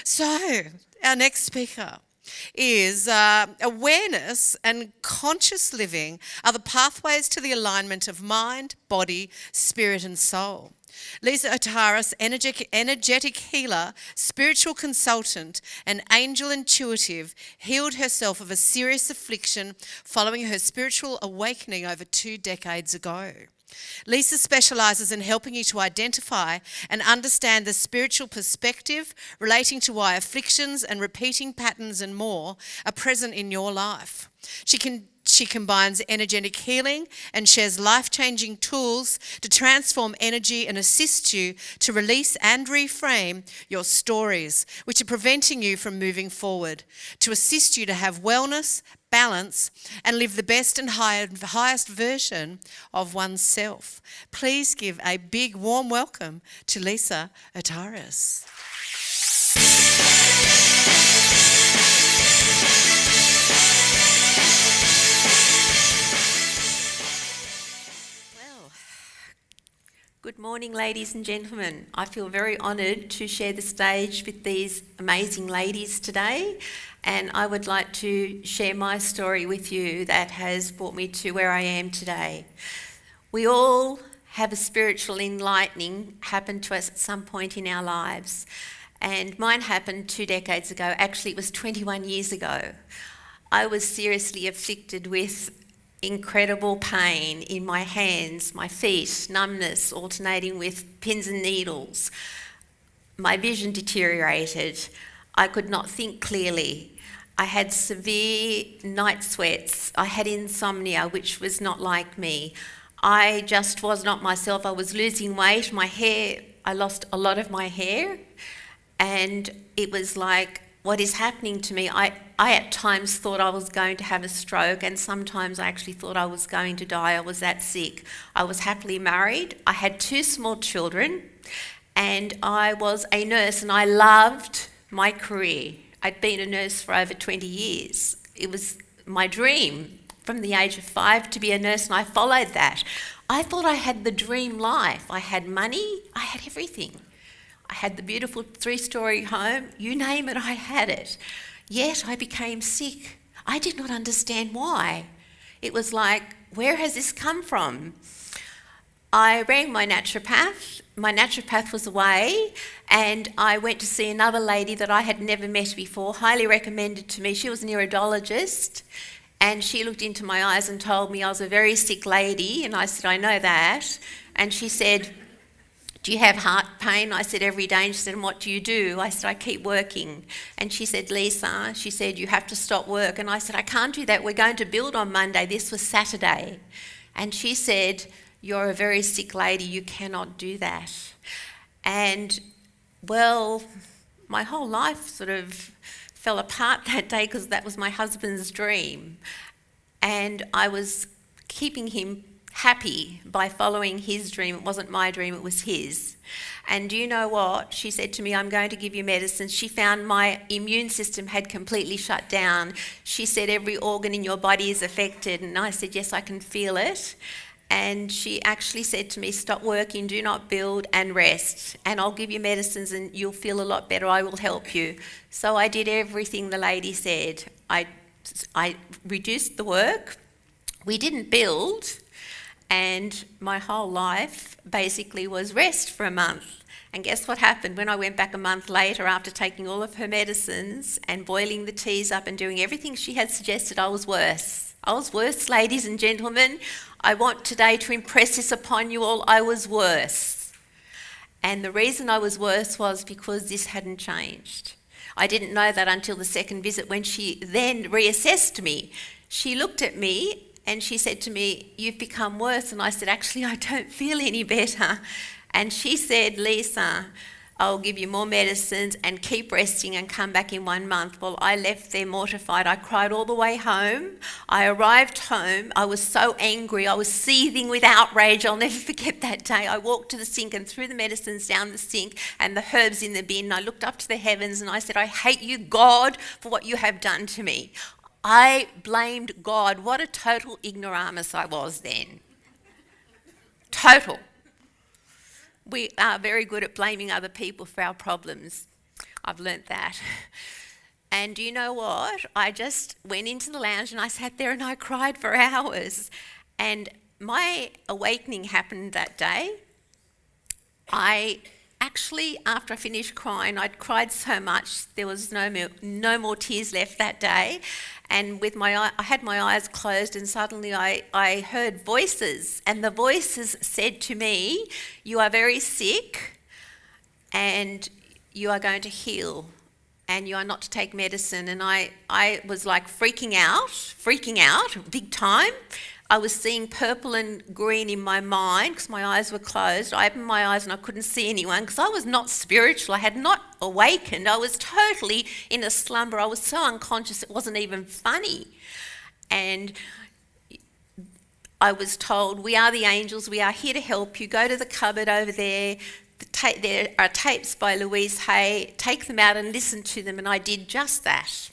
So, our next speaker is awareness and conscious living are the pathways to the alignment of mind, body, spirit, and soul. Lisa Ohtaras, energetic healer, spiritual consultant, and angel intuitive, healed herself of a serious affliction following her spiritual awakening over 2 decades ago. Lisa specialises in helping you to identify and understand the spiritual perspective relating to why afflictions and repeating patterns and more are present in your life. She combines energetic healing and shares life-changing tools to transform energy and assist you to release and reframe your stories, which are preventing you from moving forward, to assist you to have wellness, balance, and live the best and highest version of oneself. Please give a big warm welcome to Lisa Ohtaras. Good morning, ladies and gentlemen. I feel very honoured to share the stage with these amazing ladies today, and I would like to share my story with you that has brought me to where I am today. We all have a spiritual enlightening happen to us at some point in our lives, and mine happened 2 decades ago. Actually, it was 21 years ago. I was seriously afflicted with incredible pain in my hands, my feet, numbness alternating with pins and needles. My vision deteriorated. I could not think clearly. I had severe night sweats. I had insomnia, which was not like me. I just was not myself. I was losing weight. My hair, I lost a lot of my hair, and it was like, what is happening to me? I at times thought I was going to have a stroke, and sometimes I actually thought I was going to die. I was that sick. I was happily married. I had 2 small children, and I was a nurse, and I loved my career. I'd been a nurse for over 20 years. It was my dream from the age of 5 to be a nurse, and I followed that. I thought I had the dream life. I had money. I had everything. I had the beautiful 3-storey home, you name it, I had it. Yet I became sick. I did not understand why. It was like, where has this come from? I rang my naturopath. My naturopath was away, and I went to see another lady that I had never met before, highly recommended to me. She was a iridologist, and she looked into my eyes and told me I was a very sick lady, and I said, I know that. And she said, do you have heart pain? I said, every day. And she said, and what do you do? I said, I keep working. And she said, Lisa, she said, you have to stop work. And I said, I can't do that. We're going to build on Monday. This was Saturday. And she said, you're a very sick lady. You cannot do that. And, well, my whole life sort of fell apart that day because that was my husband's dream. And I was keeping him happy by following his dream. It wasn't my dream, it was his. And do you know what? She said to me, I'm going to give you medicine. She found my immune system had completely shut down. She said, every organ in your body is affected. And I said, yes, I can feel it. And she actually said to me, stop working, do not build, and rest. And I'll give you medicines and you'll feel a lot better. I will help you. So I did everything the lady said. I reduced the work. We didn't build. And my whole life basically was rest for a month. And guess what happened? When I went back a month later after taking all of her medicines and boiling the teas up and doing everything she had suggested, I was worse. I was worse, ladies and gentlemen. I want today to impress this upon you all. I was worse. And the reason I was worse was because this hadn't changed. I didn't know that until the second visit when she then reassessed me. She looked at me and she said to me, you've become worse. And I said, actually, I don't feel any better. And she said, Lisa, I'll give you more medicines and keep resting and come back in 1 month. Well, I left there mortified. I cried all the way home. I arrived home. I was so angry. I was seething with outrage. I'll never forget that day. I walked to the sink and threw the medicines down the sink and the herbs in the bin. I looked up to the heavens and I said, I hate you, God, for what you have done to me. I blamed God. What a total ignoramus I was then. Total. We are very good at blaming other people for our problems. I've learnt that. And you know what? I just went into the lounge and I sat there and I cried for hours. And my awakening happened that day. I actually, after I finished crying, I'd cried so much there was no more tears left that day. And with I had my eyes closed, and suddenly I heard voices, and the voices said to me, "You are very sick, and you are going to heal, and you are not to take medicine." And I was like freaking out, big time. I was seeing purple and green in my mind because my eyes were closed. I opened my eyes and I couldn't see anyone because I was not spiritual. I had not awakened. I was totally in a slumber. I was so unconscious it wasn't even funny. And I was told, "We are the angels. We are here to help you. Go to the cupboard over there. There are tapes by Louise Hay. Take them out and listen to them." And I did just that.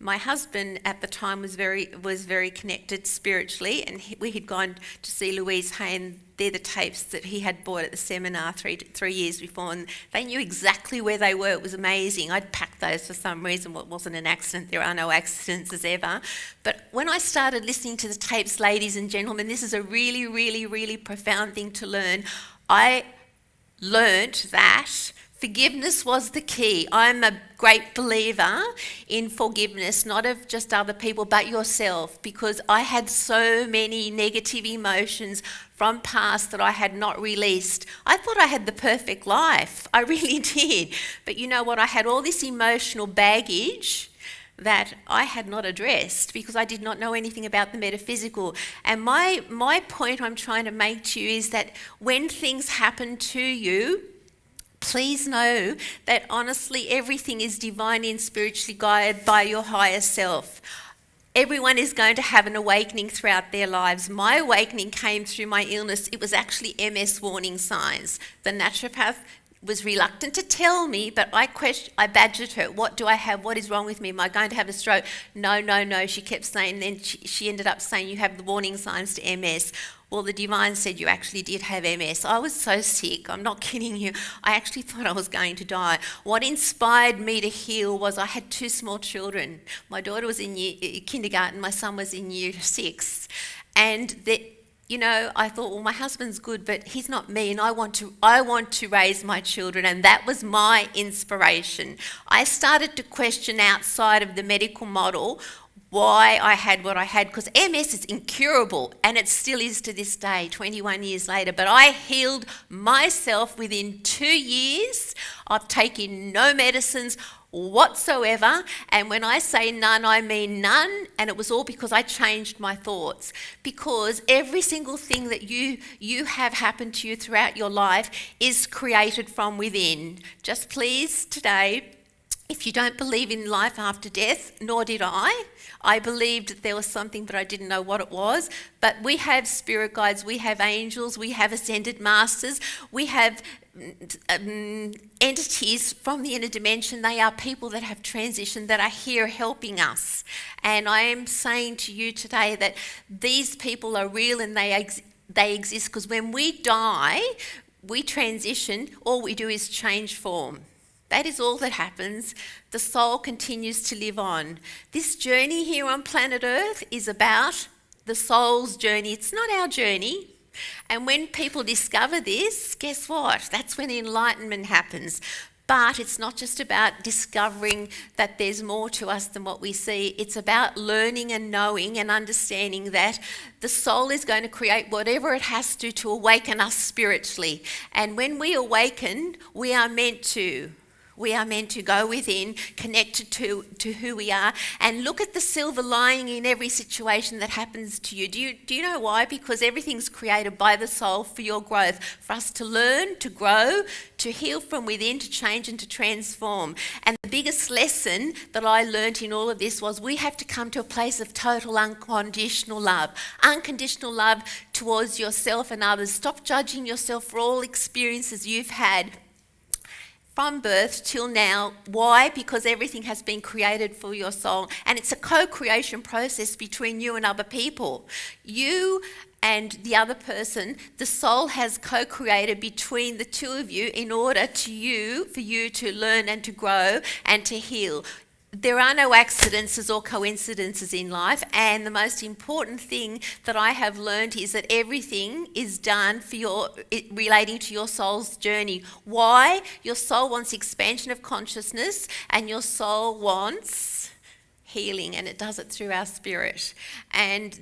My husband at the time was very connected spiritually, and we had gone to see Louise Hay, and they're the tapes that he had bought at the seminar three years before, and they knew exactly where they were. It was amazing. I'd packed those for some reason. It wasn't an accident. There are no accidents as ever. But when I started listening to the tapes, ladies and gentlemen, this is a really, really, really profound thing to learn. I learnt that forgiveness was the key. I'm a great believer in forgiveness, not of just other people, but yourself, because I had so many negative emotions from past that I had not released. I thought I had the perfect life. I really did. But you know what? I had all this emotional baggage that I had not addressed because I did not know anything about the metaphysical. And my point I'm trying to make to you is that when things happen to you, please know that honestly everything is divinely and spiritually guided by your higher self. Everyone is going to have an awakening throughout their lives. My awakening came through my illness. It was actually MS warning signs. The naturopath was reluctant to tell me, but I badgered her. "What do I have? What is wrong with me? Am I going to have a stroke?" No, she kept saying. Then she ended up saying, "You have the warning signs to MS." Well, the divine said you actually did have MS. I was so sick, I'm not kidding you. I actually thought I was going to die. What inspired me to heal was I had two small children. My daughter was in kindergarten, my son was in year 6. And I thought, well, my husband's good, but he's not me, and I want to raise my children, and that was my inspiration. I started to question outside of the medical model why I had what I had, because MS is incurable, and it still is to this day, 21 years later. But I healed myself within 2 years. I've taken no medicines whatsoever, and when I say none, I mean none, and it was all because I changed my thoughts. Because every single thing that you have happened to you throughout your life is created from within. Just please today, if you don't believe in life after death, nor did I believed that there was something, but I didn't know what it was. But we have spirit guides, we have angels, we have ascended masters, we have entities from the inner dimension. They are people that have transitioned, that are here helping us. And I am saying to you today that these people are real, and they exist, because when we die, we transition. All we do is change form. That is all that happens. The soul continues to live on. This journey here on planet Earth is about the soul's journey. It's not our journey. And when people discover this, guess what? That's when enlightenment happens. But it's not just about discovering that there's more to us than what we see. It's about learning and knowing and understanding that the soul is going to create whatever it has to awaken us spiritually. And when we awaken, we are meant to go within, connected to who we are, and look at the silver lining in every situation that happens to you. Do you know why? Because everything's created by the soul for your growth, for us to learn, to grow, to heal from within, to change and to transform. And the biggest lesson that I learned in all of this was we have to come to a place of total unconditional love. Unconditional love towards yourself and others. Stop judging yourself for all experiences you've had from birth till now. Why? Because everything has been created for your soul, and it's a co-creation process between you and other people. You and the other person, the soul has co-created between the two of you in order for you to learn and to grow and to heal. There are no accidents or coincidences in life, and the most important thing that I have learned is that everything is done relating to your soul's journey. Why? Your soul wants expansion of consciousness, and your soul wants healing, and it does it through our spirit. And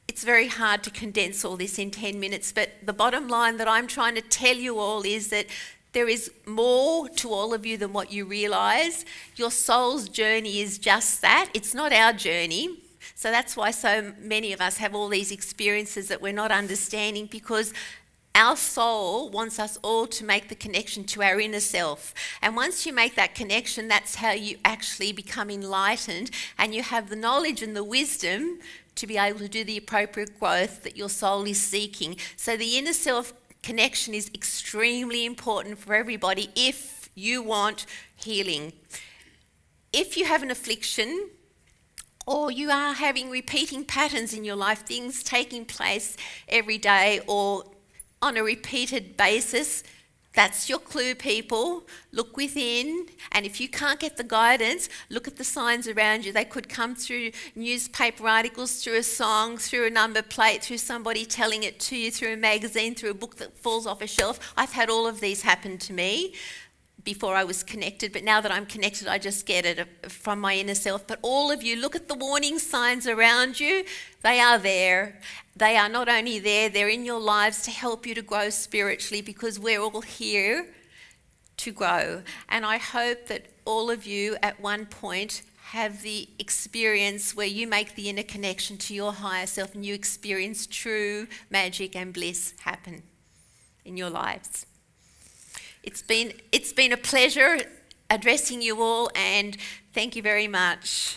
it's very hard to condense all this in 10 minutes, but the bottom line that I'm trying to tell you all is that there is more to all of you than what you realise. Your soul's journey is just that. It's not our journey. So that's why so many of us have all these experiences that we're not understanding, because our soul wants us all to make the connection to our inner self. And once you make that connection, that's how you actually become enlightened, and you have the knowledge and the wisdom to be able to do the appropriate growth that your soul is seeking. So the inner self connection is extremely important for everybody if you want healing. If you have an affliction, or you are having repeating patterns in your life, things taking place every day or on a repeated basis, that's your clue, people. Look within, and if you can't get the guidance, look at the signs around you. They could come through newspaper articles, through a song, through a number plate, through somebody telling it to you, through a magazine, through a book that falls off a shelf. I've had all of these happen to me before I was connected, but now that I'm connected, I just get it from my inner self. But all of you, look at the warning signs around you. They are there. They are not only there, they're in your lives to help you to grow spiritually, because we're all here to grow. And I hope that all of you at one point have the experience where you make the inner connection to your higher self and you experience true magic and bliss happen in your lives. It's been a pleasure addressing you all, and thank you very much.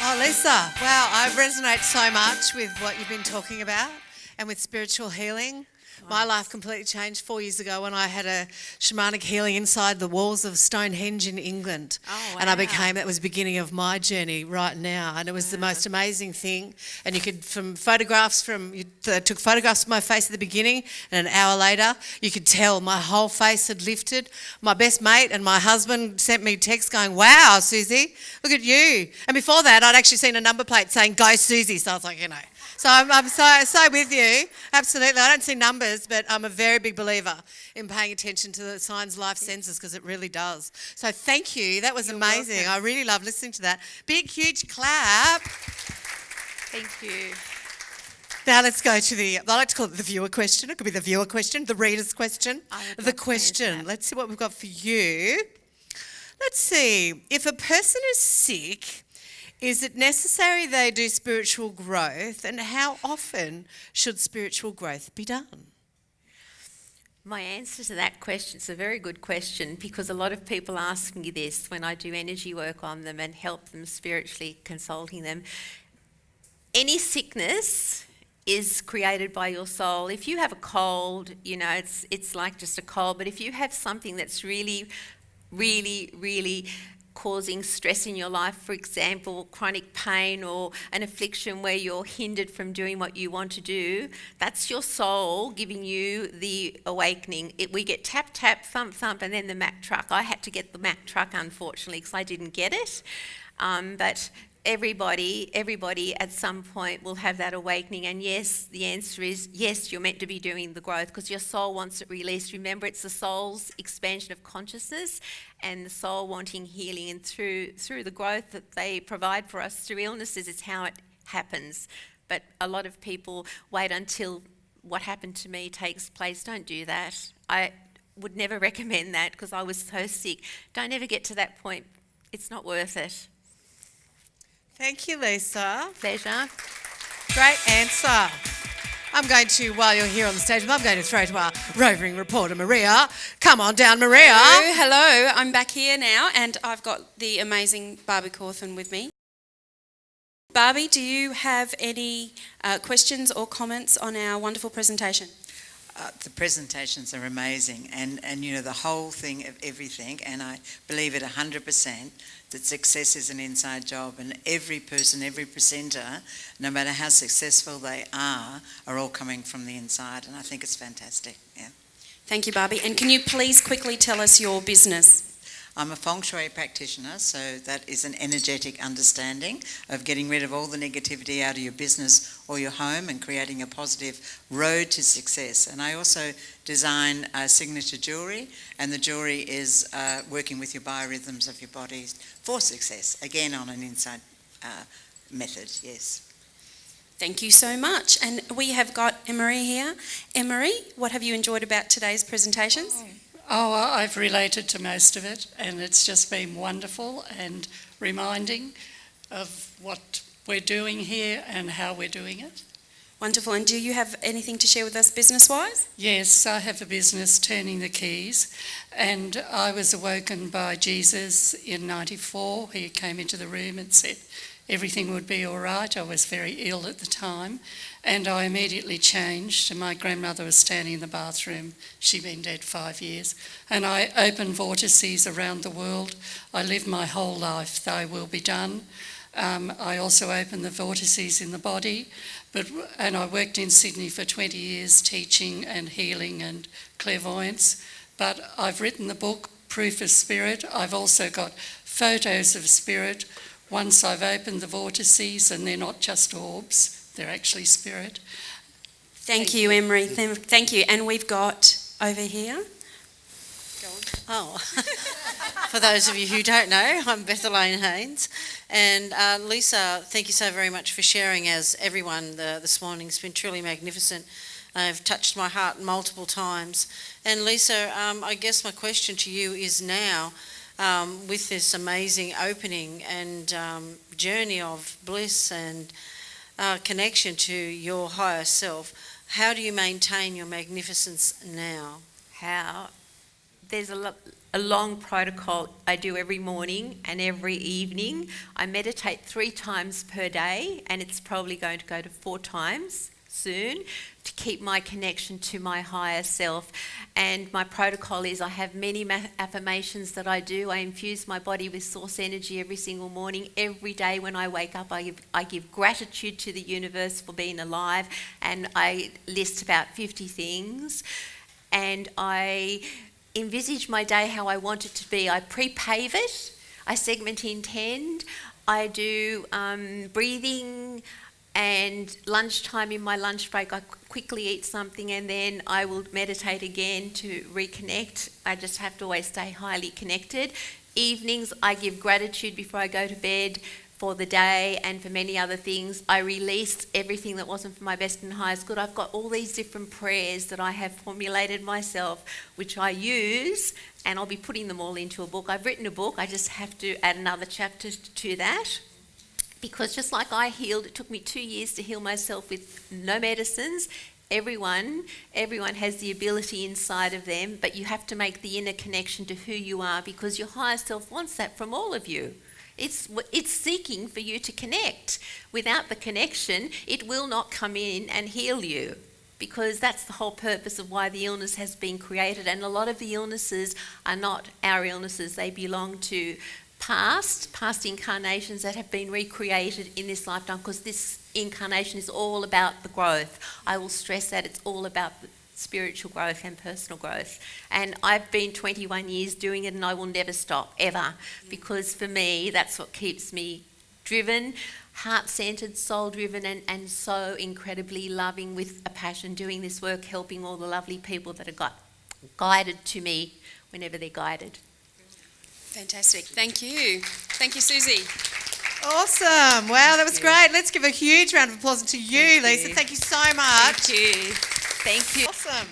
Oh, Lisa, wow, I resonate so much with what you've been talking about and with spiritual healing. My life completely changed 4 years ago when I had a shamanic healing inside the walls of Stonehenge in England. Oh, wow. And that was the beginning of my journey right now. And it was the most amazing thing. And you could, took photographs of my face at the beginning, and an hour later, you could tell my whole face had lifted. My best mate and my husband sent me texts going, "Wow, Susie, look at you." And before that, I'd actually seen a number plate saying, "Go Susie." So I was like, So I'm so with you. Absolutely. I don't see numbers, but I'm a very big believer in paying attention to the signs life sends, because it really does. So thank you. That was amazing. Welcome. I really love listening to that. Big, huge clap. Thank you. Now let's go to I like to call it the viewer question. It could be the viewer question, the reader's question, the question. Let's see what we've got for you. Let's see. If a person is sick, is it necessary they do spiritual growth, and how often should spiritual growth be done? My answer to that question is a very good question, because a lot of people ask me this when I do energy work on them and help them spiritually, consulting them. Any sickness is created by your soul. If you have a cold, it's like just a cold, but if you have something that's really, really, really causing stress in your life, for example, chronic pain or an affliction where you're hindered from doing what you want to do, that's your soul giving you the awakening. We get tap, tap, thump, thump, and then the Mack truck. I had to get the Mack truck, unfortunately, because I didn't get it. But everybody at some point will have that awakening. And yes, the answer is yes, you're meant to be doing the growth, because your soul wants it released. Remember, it's the soul's expansion of consciousness and the soul wanting healing. And through the growth that they provide for us through illnesses, it's how it happens. But a lot of people wait until what happened to me takes place. Don't do that. I would never recommend that, because I was so sick. Don't ever get to that point. It's not worth it. Thank you, Lisa. Pleasure. Great answer. I'm going to, while you're here on the stage, I'm going to throw to our roving reporter, Maria. Come on down, Maria. Hello. I'm back here now, and I've got the amazing Barbie Cawthon with me. Barbie, do you have any questions or comments on our wonderful presentation? The presentations are amazing, and you know, the whole thing of everything, and I believe it 100% that success is an inside job, and every person, every presenter, no matter how successful they are all coming from the inside, and I think it's fantastic. Yeah. Thank you, Barbie. And can you please quickly tell us your business? I'm a feng shui practitioner, so that is an energetic understanding of getting rid of all the negativity out of your business or your home and creating a positive road to success. And I also design signature jewellery, and the jewellery is working with your biorhythms of your body for success, again on an inside method, yes. Thank you so much. And we have got Emery here. Emery, what have you enjoyed about today's presentations? Oh, I've related to most of it, and it's just been wonderful and reminding of what we're doing here and how we're doing it. Wonderful. And do you have anything to share with us business-wise? Yes, I have a business, Turning the Keys, and I was awoken by Jesus in 94. He came into the room and said everything would be all right. I was very ill at the time, and I immediately changed. And my grandmother was standing in the bathroom. She'd been dead 5 years. And I opened vortices around the world. I lived my whole life, thy will be done. I also opened the vortices in the body, and I worked in Sydney for 20 years teaching and healing and clairvoyance. But I've written the book, Proof of Spirit. I've also got photos of spirit. Once I've opened the vortices, and they're not just orbs, they're actually spirit. Thank you, Emery. Thank you. And we've got over here. Go on. Oh, for those of you who don't know, I'm Bethelaine Haynes. And Lisa, thank you so very much for sharing, as everyone this morning. It's been truly magnificent. I've touched my heart multiple times. And Lisa, I guess my question to you is now, with this amazing opening and journey of bliss and connection to your higher self, how do you maintain your magnificence now? How? There's a long protocol I do every morning and every evening. I meditate 3 times per day, and it's probably going to go to 4 times soon, to keep my connection to my higher self. And my protocol is I have many affirmations that I do. I infuse my body with source energy every single morning. Every day when I wake up, I give gratitude to the universe for being alive, and I list about 50 things. And I envisage my day how I want it to be. I pre-pave it. I segment intend. I do breathing, and lunchtime, in my lunch break, I quickly eat something, and then I will meditate again to reconnect. I just have to always stay highly connected. Evenings, I give gratitude before I go to bed for the day and for many other things. I release everything that wasn't for my best and highest good. I've got all these different prayers that I have formulated myself, which I use, and I'll be putting them all into a book. I've written a book. I just have to add another chapter to that. Because just like I healed, it took me 2 years to heal myself with no medicines. Everyone has the ability inside of them, but you have to make the inner connection to who you are, because your higher self wants that from all of you. It's seeking for you to connect. Without the connection, it will not come in and heal you, because that's the whole purpose of why the illness has been created. And a lot of the illnesses are not our illnesses. They belong to past incarnations that have been recreated in this lifetime, because this incarnation is all about the growth. I will stress that it's all about the spiritual growth and personal growth. And I've been 21 years doing it, and I will never stop, ever, because for me, that's what keeps me driven, heart-centered, soul-driven, and so incredibly loving, with a passion, doing this work, helping all the lovely people that are guided to me whenever they're guided. Fantastic. Thank you. Thank you, Susie. Awesome. Wow, that was great. Let's give a huge round of applause to you, Lisa. Thank you so much. Thank you. Thank you. Awesome.